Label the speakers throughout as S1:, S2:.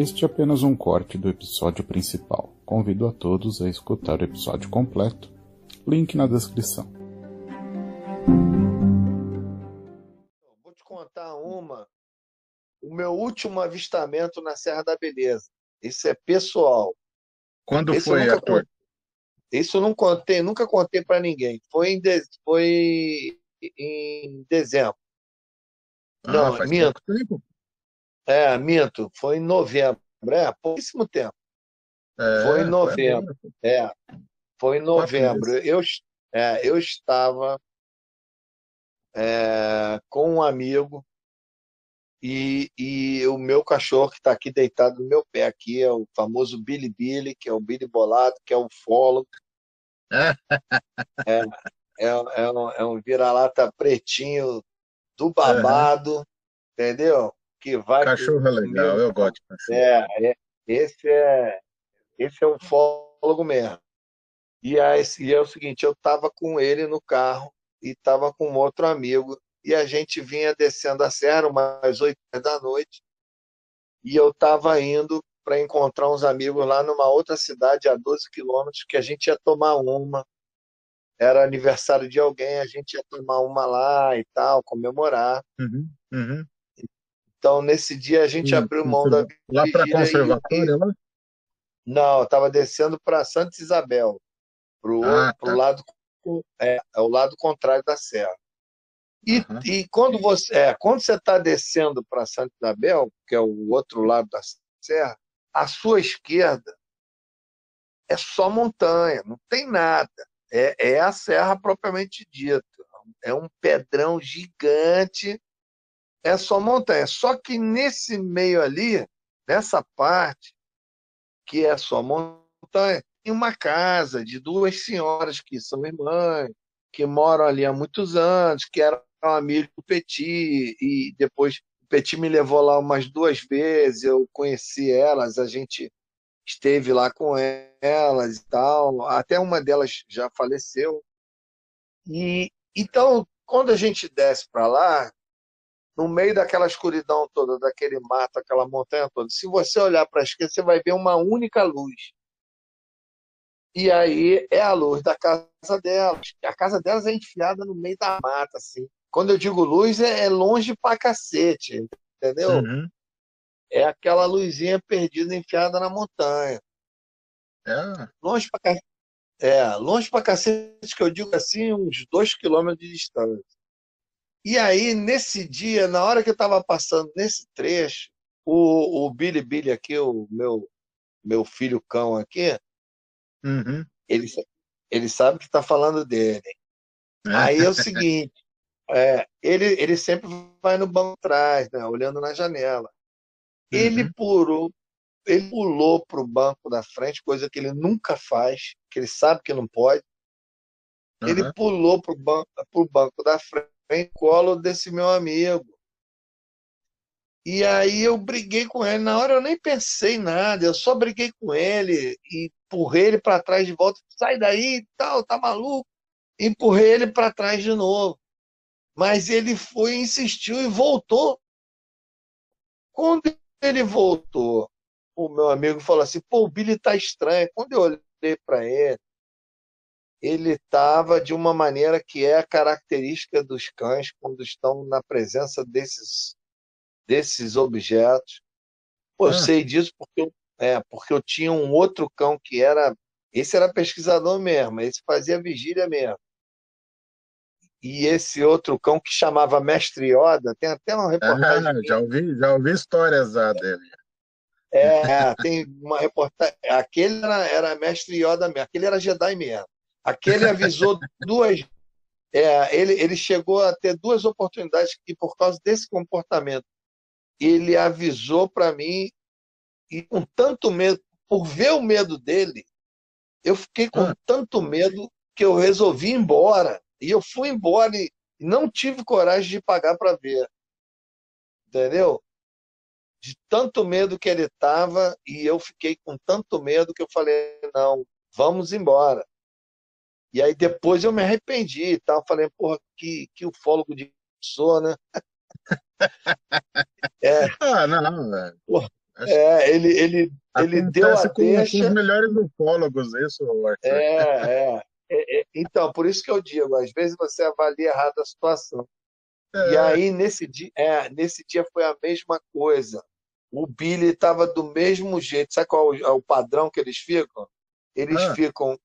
S1: Este é apenas um corte do episódio principal. Convido a todos a escutar o episódio completo. Link na descrição.
S2: Vou te contar o meu último avistamento na Serra da Beleza. Isso é pessoal.
S3: Quando
S2: Esse eu
S3: foi,
S2: nunca
S3: Arthur?
S2: Isso eu não contei, nunca contei para ninguém. Foi em dezembro.
S3: Ah,
S2: Não,
S3: faz
S2: minto.
S3: pouco tempo.
S2: Minto. Foi em novembro. Pouquíssimo tempo. Foi em
S3: É, foi
S2: novembro.
S3: agora.
S2: É, foi em
S3: 4
S2: novembro.
S3: meses.
S2: Eu estava com um amigo e o meu cachorro que está aqui deitado no meu pé aqui é o famoso Billy Billy, que é o Billy Bolado, que é o fólogo. É, é um vira-lata pretinho do
S3: Aham.
S2: babado, entendeu? Que vai
S3: Cachorro é legal,
S2: comigo.
S3: eu gosto de cachorro.
S2: Esse é um fólogo mesmo. E é o seguinte, eu estava com ele no carro e estava com outro amigo e a gente vinha descendo a serra umas 8 da noite e eu estava indo para encontrar uns amigos lá numa outra cidade a 12 quilômetros que a gente ia tomar uma. Era aniversário de alguém, a gente ia tomar uma lá e tal, comemorar.
S3: Uhum, uhum.
S2: Então, nesse dia, a gente abriu mão da
S3: Lá para
S2: vigília
S3: conservatório, lá?
S2: não, eu estava descendo para Santa Isabel,
S3: Ah,
S2: pro
S3: tá.
S2: lado, é o lado contrário da serra.
S3: Aham.
S2: E quando você está descendo para Santa Isabel, que é o outro lado da serra, à sua esquerda é só montanha, não tem nada. É a serra propriamente dita. É um pedrão gigante, é só montanha. Só que nesse meio ali, nessa parte, que é só montanha, tem uma casa de duas senhoras que são irmãs, que moram ali há muitos anos, que eram amigos do Petit, e depois o Petit me levou lá umas 2 vezes, eu conheci elas, a gente esteve lá com elas e tal, até uma delas já faleceu. E então, quando a gente desce para lá, no meio daquela escuridão toda, daquele mato, aquela montanha toda, se você olhar para a esquerda, você vai ver uma única luz. E aí é a luz da casa delas. A casa delas é enfiada no meio da mata, assim. Quando eu digo luz, é longe pra cacete, entendeu?
S3: Uhum.
S2: É aquela luzinha perdida enfiada na montanha.
S3: É.
S2: Longe pra, longe pra cacete, que eu digo assim, uns 2 quilômetros de distância. E aí, nesse dia, na hora que eu estava passando nesse trecho, o Billy Billy aqui, o meu filho cão aqui,
S3: Uhum.
S2: ele, ele sabe que está falando dele. Aí é o seguinte, ele sempre vai no banco atrás, né, olhando na janela. Ele
S3: Uhum.
S2: pulou, ele pulou para o banco da frente, coisa que ele nunca faz, que ele sabe que não pode. Ele
S3: Aham.
S2: pulou pro banco da frente, colo desse meu amigo. E aí eu briguei com ele. Na hora eu nem pensei em nada, eu só briguei com ele e empurrei ele para trás de volta. Sai daí, tal, tá maluco? Empurrei ele para trás de novo. Mas ele foi, insistiu e voltou. Quando ele voltou, o meu amigo falou assim: pô, o Billy tá estranho. Quando eu olhei para ele estava de uma maneira que é a característica dos cães quando estão na presença desses objetos. Pô, eu
S3: Ah,
S2: sei disso porque eu tinha um outro cão que era. Esse era pesquisador mesmo, esse fazia vigília mesmo. E esse outro cão que chamava Mestre Yoda, tem até uma reportagem minha.
S3: já ouvi histórias já dele.
S2: Tem uma reportagem. Aquele era Mestre Yoda mesmo, aquele era Jedi mesmo. Aquele avisou duas. Ele chegou a ter 2 oportunidades e por causa desse comportamento, ele avisou para mim e com tanto medo, por ver o medo dele, eu fiquei com
S3: Ah,
S2: tanto medo que eu resolvi ir embora. E eu fui embora e não tive coragem de pagar para ver, entendeu? De tanto medo que ele estava e eu fiquei com tanto medo que eu falei, não, vamos embora. E aí depois eu me arrependi e tal, falei, porra, que ufólogo de pessoa, né? É,
S3: não, velho.
S2: porra, Ele deu a
S3: Acontece com os
S2: deixa.
S3: melhores ufólogos, isso, Arthur.
S2: Então, por isso que eu digo, às vezes você avalia errado a situação. E
S3: É,
S2: aí, nesse dia foi a mesma coisa. O Billy estava do mesmo jeito. Sabe qual é o padrão que eles ficam? Eles
S3: ah,
S2: ficam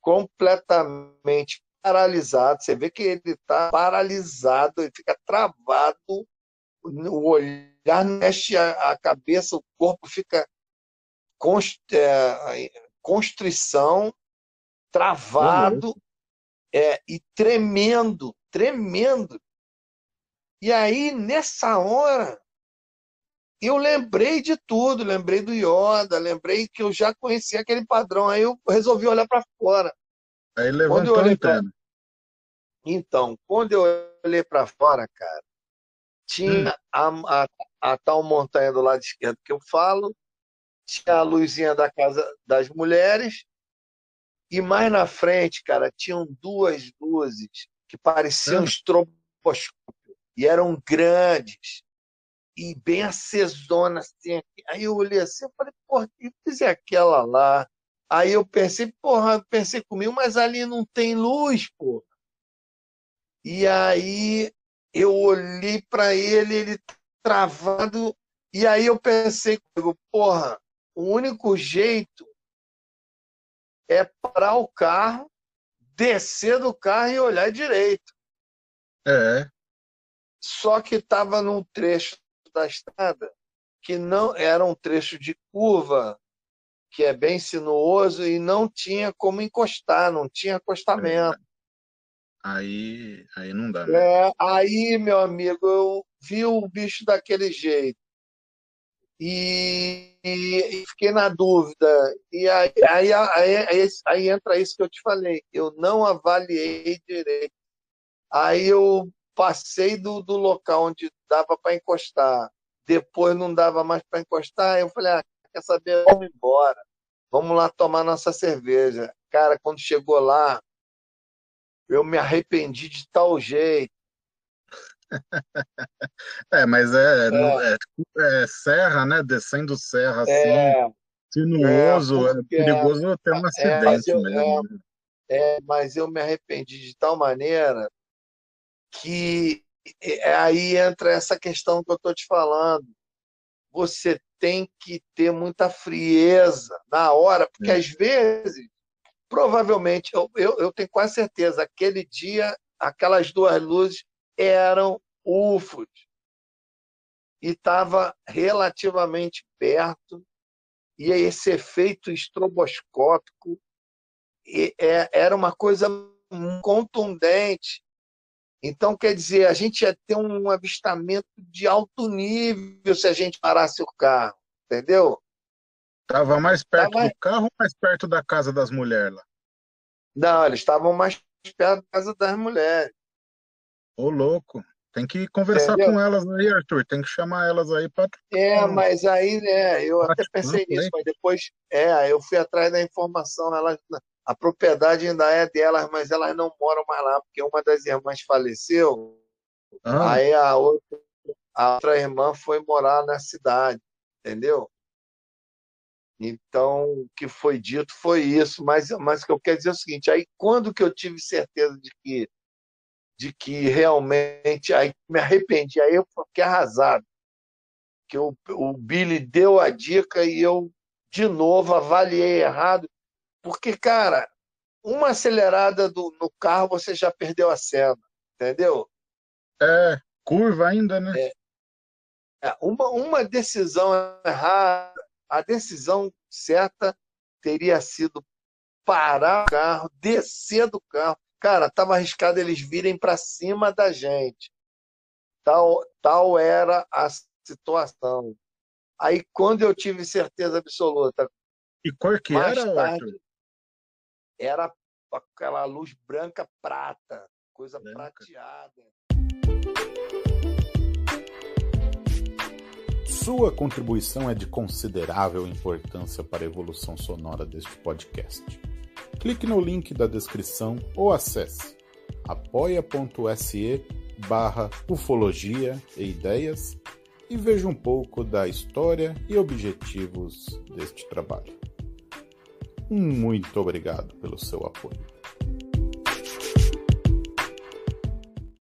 S2: completamente paralisados. Você vê que ele está paralisado, ele fica travado, o olhar não mexe a cabeça, o corpo fica constrição,
S3: ô louco.
S2: travado, e tremendo, tremendo. E aí, nessa hora, eu lembrei de tudo, lembrei do Yoda, lembrei que eu já conhecia aquele padrão. Aí eu resolvi olhar para fora.
S3: Aí
S2: Quando eu
S3: levantou a
S2: olhei para
S3: antena.
S2: Então, quando eu olhei para fora, cara,
S3: Hum,
S2: tinha a tal montanha do lado esquerdo que eu falo, tinha a luzinha da casa das mulheres, e mais na frente, cara, tinham duas luzes que pareciam
S3: ah,
S2: estroboscópio e eram grandes e bem acesona assim. Aí eu olhei assim, eu falei, porra, que luz é aquela lá? Aí eu pensei, porra, pensei comigo, mas ali não tem luz, pô. E aí eu olhei para ele travado, e aí eu pensei comigo, porra, o único jeito é parar o carro, descer do carro e olhar direito.
S3: é,
S2: Só que estava num trecho da estrada que não era um trecho de curva, que é bem sinuoso e não tinha como encostar, não tinha
S3: é.
S2: acostamento.
S3: Aí não dá mesmo.
S2: Aí, meu amigo, eu vi o bicho daquele jeito e fiquei na dúvida. E aí entra isso que eu te falei. Eu não avaliei direito. Aí eu passei do local onde dava para encostar. Depois não dava mais para encostar. Eu falei, quer saber? Vamos embora. Vamos lá tomar nossa cerveja. Cara, quando chegou lá, eu me arrependi de tal jeito.
S3: Mas é serra, né? Descendo serra assim,
S2: É,
S3: sinuoso, é
S2: porque
S3: perigoso ter um
S2: é, mas
S3: acidente
S2: eu,
S3: mesmo, né?
S2: mas eu me arrependi de tal maneira que aí entra essa questão que eu estou te falando. Você tem que ter muita frieza na hora, porque às vezes, provavelmente, eu tenho quase certeza, aquele dia, aquelas duas luzes eram UFOs e estava relativamente perto, e esse efeito estroboscópico era uma coisa contundente. Então, quer dizer, a gente ia ter um avistamento de alto nível se a gente parasse o carro, entendeu?
S3: Tava mais perto
S2: Tava...
S3: do carro ou mais perto da casa das mulheres lá?
S2: Não, eles estavam mais perto da casa das mulheres,
S3: Ô, louco. Tem que conversar
S2: entendeu?
S3: com elas aí, Arthur. Tem que chamar elas aí para um
S2: Mas aí, né, eu até pensei
S3: bate-papo
S2: nisso,
S3: aí.
S2: mas depois, eu fui atrás da informação, a propriedade ainda é delas, mas elas não moram mais lá, porque uma das irmãs faleceu,
S3: Ah,
S2: aí a outra irmã foi morar na cidade, entendeu? Então, o que foi dito foi isso, mas o que eu quero dizer é o seguinte, aí quando que eu tive certeza de que realmente, aí me arrependi, aí eu fiquei arrasado, que o Billy deu a dica e eu, de novo, avaliei errado, porque, cara, uma acelerada no carro você já perdeu a cena, entendeu?
S3: curva ainda, né?
S2: Uma decisão errada, a decisão certa teria sido parar o carro, descer do carro. Cara, estava arriscado eles virem para cima da gente. Tal era a situação. Aí, quando eu tive certeza absoluta,
S3: E cor que era,
S2: mais
S3: Arthur?
S2: tarde, era aquela luz branca prata, coisa
S3: Branca.
S2: prateada.
S1: Sua contribuição é de considerável importância para a evolução sonora deste podcast. Clique no link da descrição ou acesse apoia.se/ufologia e ideias e veja um pouco da história e objetivos deste trabalho. Muito obrigado pelo seu apoio.